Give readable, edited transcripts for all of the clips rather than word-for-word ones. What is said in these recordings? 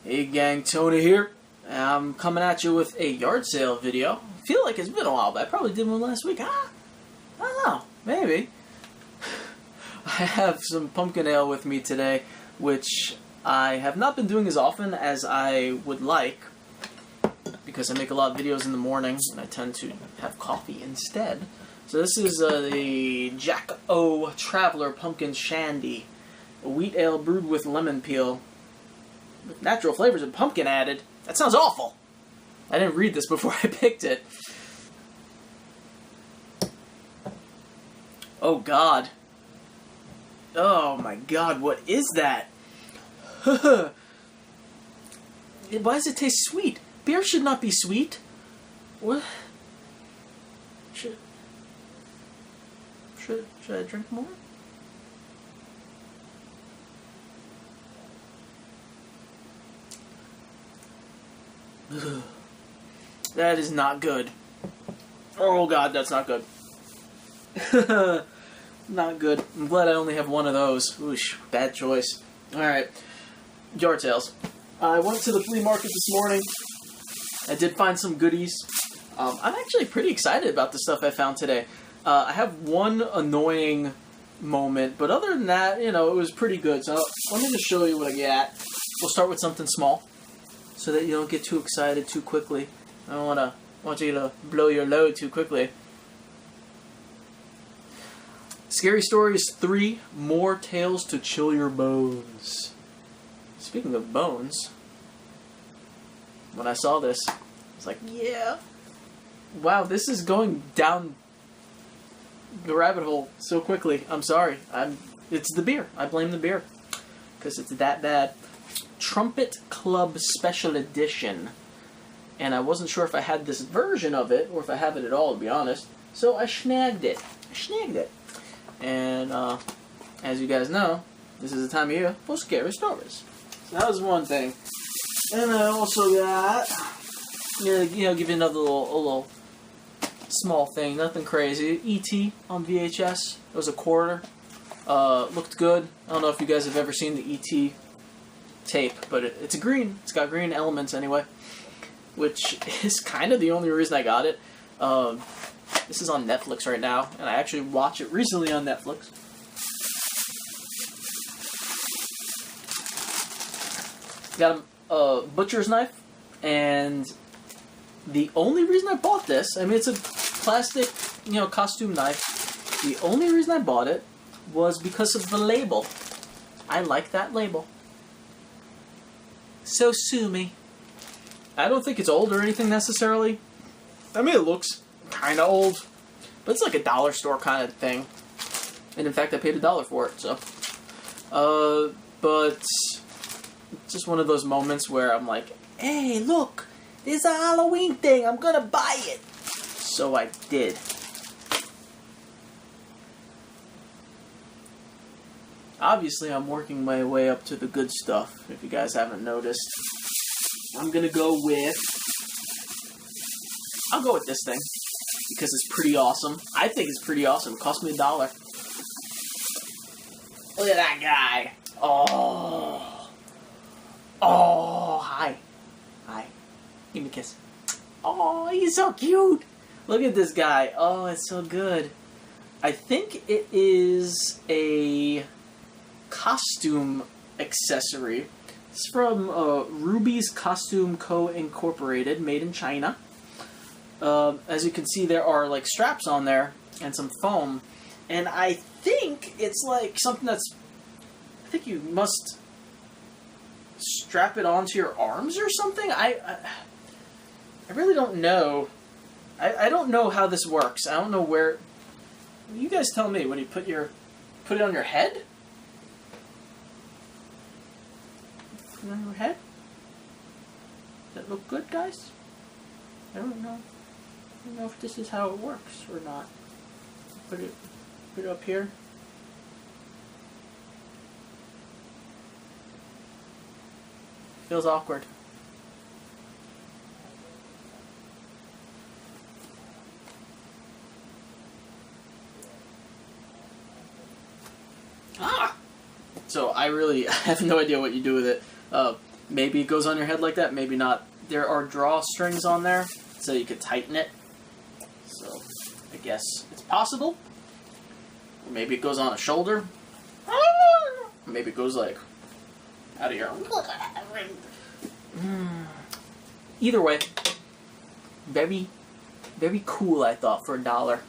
Hey gang, Tony here. I'm coming at you with a yard sale video. I feel like it's been a while, but I probably did one last week. I don't know, maybe. I have some pumpkin ale with me today, which I have not been doing as often as I would like, because I make a lot of videos in the morning, and I tend to have coffee instead. So this is the Jack O Traveler Pumpkin Shandy, a wheat ale brewed with lemon peel, with natural flavors and pumpkin added. That sounds awful. I didn't read this before I picked it. Oh God. Oh my God, what is that? Why does it taste sweet? Beer should not be sweet. What? Should I drink more? Ugh. That is not good. Oh God, that's not good. Not good. I'm glad I only have one of those. Oosh, bad choice. Alright, yard sales. I went to the flea market this morning. I did find some goodies. I'm actually pretty excited about the stuff I found today. I have one annoying moment, but other than that, you know, it was pretty good. So let me just show you what I got. We'll start with something small, so that you don't get too excited too quickly. I don't want you to blow your load too quickly. Scary Stories 3, More Tales to Chill Your Bones. Speaking of bones, when I saw this, I was like, yeah. Wow, this is going down the rabbit hole so quickly. I'm sorry. It's the beer. I blame the beer, because it's that bad. Trumpet Club Special Edition. And I wasn't sure if I had this version of it, or if I have it at all, to be honest. So I snagged it. And, as you guys know, this is the time of year for scary stories. So that was one thing. And I also got, give you another little small thing, nothing crazy. E.T. on VHS. It was a quarter. Looked good. I don't know if you guys have ever seen the E.T. tape, but it's green. It's got green elements anyway, which is kind of the only reason I got it. This is on Netflix right now, and I actually watched it recently on Netflix. Got a butcher's knife, and the only reason I bought this, I mean, it's a plastic, costume knife. The only reason I bought it was because of the label. I like that label. So sue me. I don't think it's old or anything necessarily. I mean, it looks kind of old, but it's like a dollar store kind of thing. And in fact, I paid $1 for it, so. But it's just one of those moments where I'm like, hey, look, there's a Halloween thing, I'm gonna buy it. So I did. Obviously, I'm working my way up to the good stuff, if you guys haven't noticed. I'm gonna go with... I'll go with this thing, because it's pretty awesome. I think it's pretty awesome. It cost me $1. Look at that guy. Oh. Oh, hi. Hi. Give me a kiss. Oh, he's so cute. Look at this guy. Oh, it's so good. I think it is a costume accessory. It's from Ruby's Costume Co. Incorporated, made in China. As you can see, there are like straps on there and some foam, and I think it's like something that's, I think you must strap it onto your arms or something. I really don't know. I don't know how this works. I don't know where. You guys tell me. When you put it on your head? Put it on your head? Does that look good, guys? I don't know. I don't know if this is how it works or not. Put it up here. Feels awkward. Ah! So I really have no idea what you do with it. Maybe it goes on your head like that, maybe not. There are drawstrings on there, so you could tighten it. So I guess it's possible. Or maybe it goes on a shoulder. Maybe it goes like out of your... Either way, very, very cool, I thought, for $1.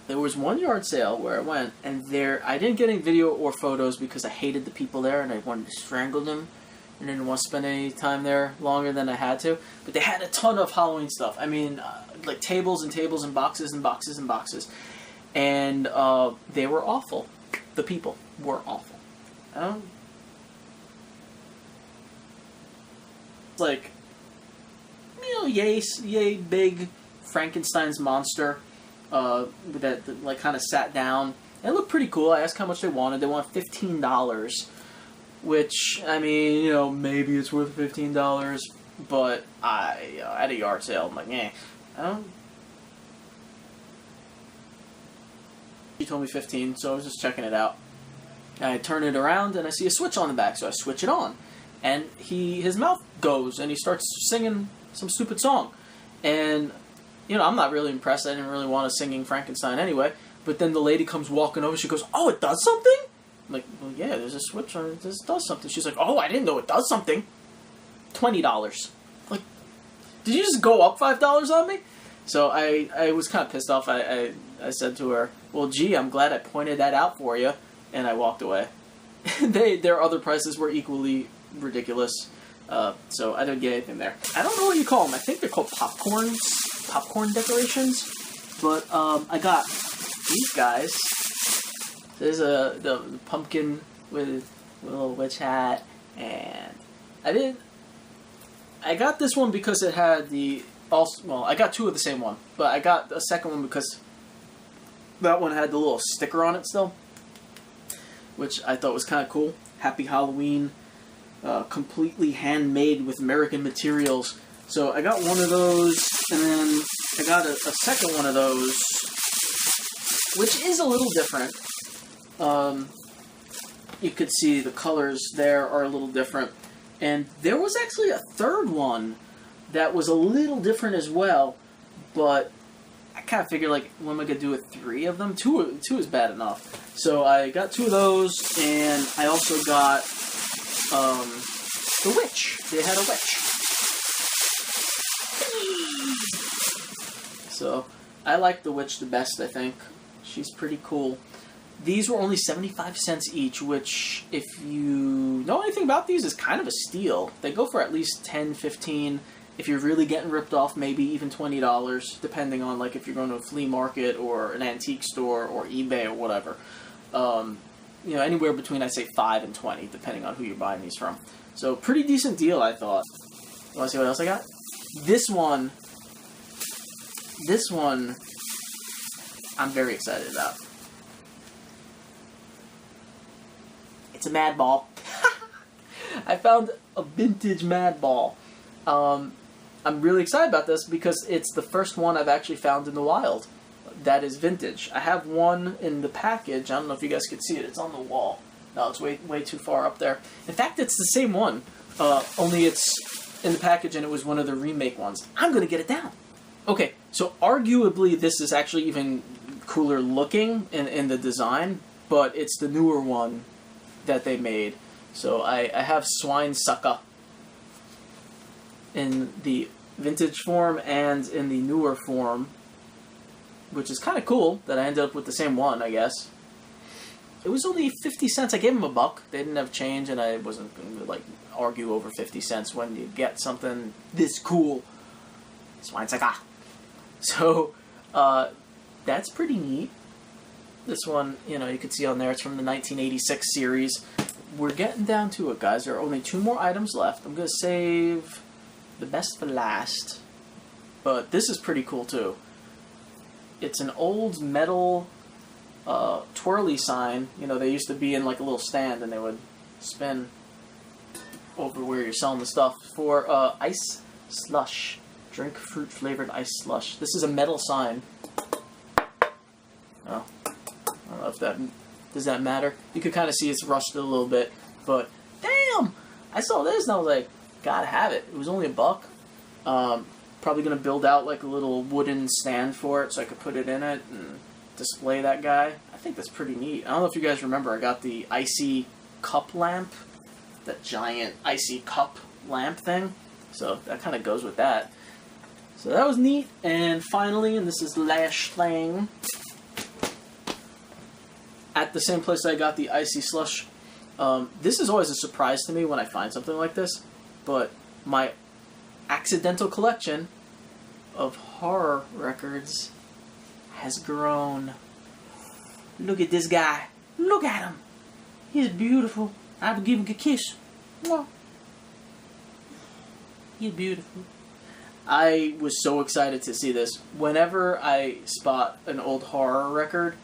There was one yard sale where I went, and I didn't get any video or photos because I hated the people there and I wanted to strangle them and didn't want to spend any time there longer than I had to. But they had a ton of Halloween stuff. I mean, like tables and tables and boxes and boxes and boxes. And they were awful. The people were awful. Like, you know, yay big Frankenstein's monster. That like kind of sat down. It looked pretty cool. I asked how much they wanted. They wanted $15, which, I mean, you know, maybe it's worth $15, but at a yard sale, I'm like, eh. He told me 15, so I was just checking it out. I turn it around and I see a switch on the back, so I switch it on, and his mouth goes and he starts singing some stupid song, and you know, I'm not really impressed. I didn't really want a singing Frankenstein anyway. But then the lady comes walking over. She goes, "Oh, it does something?" I'm like, well, yeah, there's a switch on it. This does something. She's like, "Oh, I didn't know it does something." $20. Like, did you just go up $5 on me? So I was kind of pissed off. I said to her, "Well, gee, I'm glad I pointed that out for you," and I walked away. Their other prices were equally ridiculous. So I didn't get anything there. I don't know what you call them. I think they're called popcorn decorations. But I got these guys. There's the pumpkin with a little witch hat, and I got this one because it had I got two of the same one, but I got a second one because that one had the little sticker on it still, which I thought was kind of cool. Happy Halloween. Completely handmade with American materials. So I got one of those, and then I got a second one of those, which is a little different. You could see the colors there are a little different. And there was actually a third one that was a little different as well, but I kind of figured, like, what am I going to do with three of them? Two is bad enough. So I got two of those, and I also got the witch. They had a witch. So I like the witch the best, I think. She's pretty cool. These were only 75 cents each, which, if you know anything about these, is kind of a steal. They go for at least 10, 15. If you're really getting ripped off, maybe even $20, depending on, like, if you're going to a flea market or an antique store or eBay or whatever. You know, anywhere between, I'd say, 5 and 20, depending on who you're buying these from. So, pretty decent deal, I thought. You want to see what else I got? This one, I'm very excited about. It's a Mad Ball. I found a vintage Mad Ball. I'm really excited about this because it's the first one I've actually found in the wild that is vintage. I have one in the package. I don't know if you guys can see it. It's on the wall. No, it's way too far up there. In fact, it's the same one, only it's in the package and it was one of the remake ones. I'm going to get it down. Okay, so arguably this is actually even cooler looking in the design, but it's the newer one that they made. So I have Swine Sucker in the vintage form and in the newer form, which is kind of cool that I ended up with the same one, I guess. It was only 50 cents. I gave them $1. They didn't have change, and I wasn't going to, like, argue over 50 cents when you get something this cool. Swine Sucker. So, that's pretty neat. This one, you know, you can see on there, it's from the 1986 series. We're getting down to it, guys. There are only 2 more items left. I'm going to save the best for last. But this is pretty cool, too. It's an old metal twirly sign. You know, they used to be in, like, a little stand, and they would spin. over where you're selling the stuff for ice slush. Drink fruit flavored ice slush. This is a metal sign. Oh, I don't know if that does that matter. You could kind of see it's rusted a little bit, but damn, I saw this and I was like, gotta have it. It was only $1. Probably gonna build out like a little wooden stand for it so I could put it in it and display that guy. I think that's pretty neat. I don't know if you guys remember, I got the icy cup lamp, that giant icy cup lamp thing. So that kind of goes with that. So that was neat. And finally, and this is the last thing, at the same place I got the icy slush. This is always a surprise to me when I find something like this, but my accidental collection of horror records has grown. Look at this guy. Look at him. He's beautiful. I would give him a kiss. Mwah. He's beautiful. I was so excited to see this. Whenever I spot an old horror record,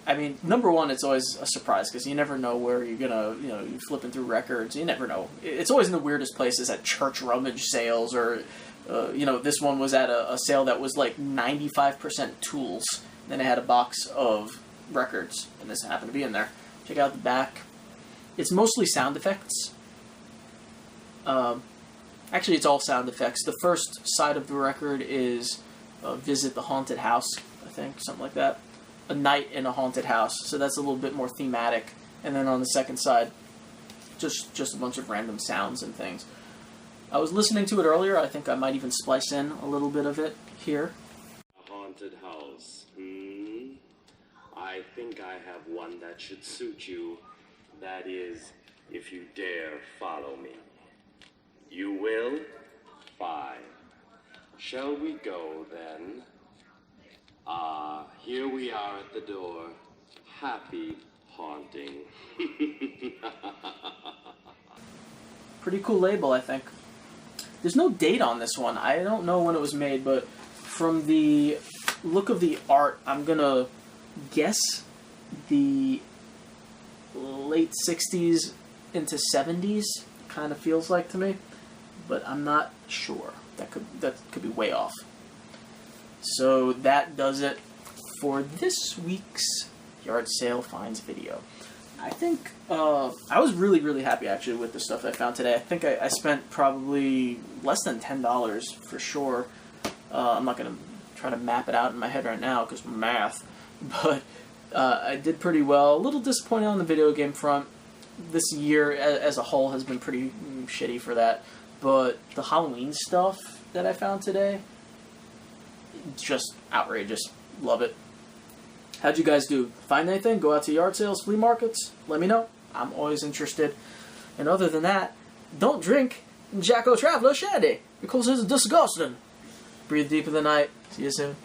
I mean, number one, it's always a surprise because you never know where you're gonna, you're flipping through records. You never know. It's always in the weirdest places, at church rummage sales, or, this one was at a sale that was like 95% Tools. Then it had a box of records, and this happened to be in there. Check out the back. It's mostly sound effects. Actually, it's all sound effects. The first side of the record is Visit the Haunted House, I think, something like that. A night in a haunted house, so that's a little bit more thematic. And then on the second side, just a bunch of random sounds and things. I was listening to it earlier. I think I might even splice in a little bit of it here. A haunted house. I think I have one that should suit you. That is, if you dare follow me. You will? Fine. Shall we go then? Here we are at the door. Happy haunting. Pretty cool label, I think. There's no date on this one. I don't know when it was made, but from the look of the art, I'm gonna guess the late 60s into 70s, kind of feels like to me, but I'm not sure. That could be way off. So that does it for this week's yard sale finds video. I think I was really, really happy actually with the stuff I found today. I think I spent probably less than $10 for sure. I'm not going to try to map it out in my head right now because math, but I did pretty well. A little disappointed on the video game front. This year as a whole has been pretty shitty for that, but the Halloween stuff that I found today, just outrageous. Love it. How'd you guys do? Find anything? Go out to yard sales, flea markets? Let me know. I'm always interested. And other than that, don't drink Jacko Traveler Shandy because it's disgusting. Breathe deep in the night. See you soon.